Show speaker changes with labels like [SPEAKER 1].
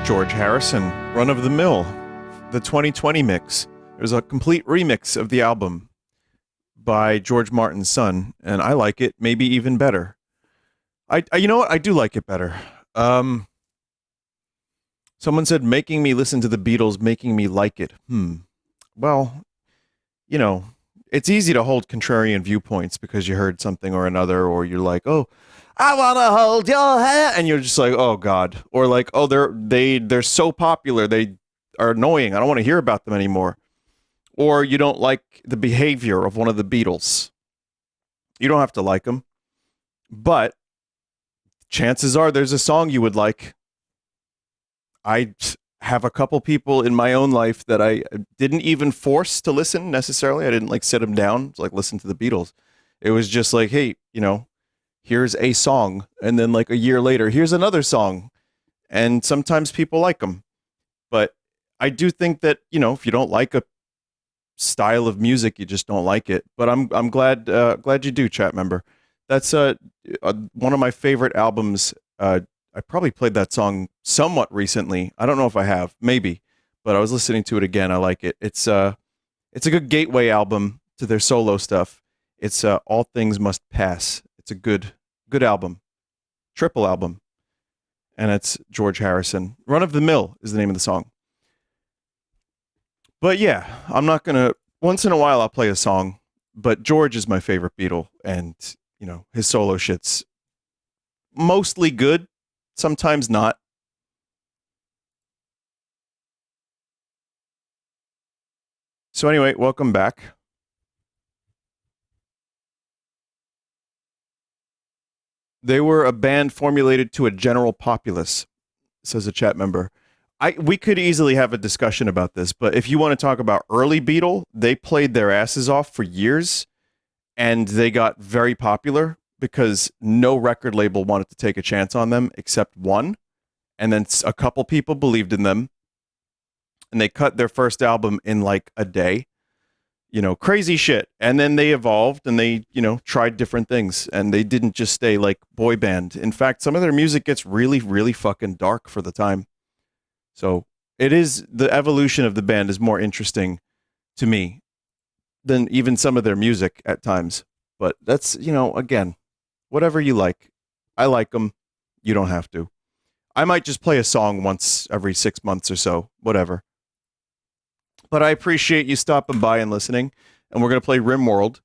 [SPEAKER 1] George Harrison, Run of the Mill, the 2020 mix. There's a complete remix of the album by George Martin's son, and I like it maybe even better. I you know what? I do like it better. Someone said making me listen to the Beatles, making me like it. Well, you know, it's easy to hold contrarian viewpoints because you heard something or another, or you're like, oh, I want to hold your hand, and you're just like, oh God, or like, oh, they're so popular, they are annoying, I don't want to hear about them anymore. Or you don't like the behavior of one of the Beatles. You don't have to like them, but chances are there's a song you would like. I have a couple people in my own life that I didn't even force to listen necessarily. I didn't like sit them down, like listen to the Beatles. It was just like, hey, here's a song. And then like a year later, here's another song. And sometimes people like them. But I do think that, if you don't like a style of music, you just don't like it. But I'm glad you do, chat member. That's one of my favorite albums. I probably played that song somewhat recently. I don't know if I have, maybe, but I was listening to it again. I like it. It's a good gateway album to their solo stuff. It's All Things Must Pass. It's a good album, triple album, and it's George Harrison. Run of the Mill is the name of the song. But yeah, I'm not gonna. Once in a while, I'll play a song, but George is my favorite Beatle, and his solo shit's mostly good, sometimes not. So anyway, welcome back. They were a band formulated to a general populace, says a chat member. We could easily have a discussion about this, but if you want to talk about early Beatle, they played their asses off for years, and they got very popular because no record label wanted to take a chance on them except one, and then a couple people believed in them, and they cut their first album in like a day. Crazy shit. And then they evolved and they, tried different things, and they didn't just stay like boy band. In fact, some of their music gets really, really fucking dark for the time. So the evolution of the band is more interesting to me than even some of their music at times. But that's, again, whatever you like. I like them. You don't have to. I might just play a song once every 6 months or so, whatever. But I appreciate you stopping by and listening. And we're going to play RimWorld,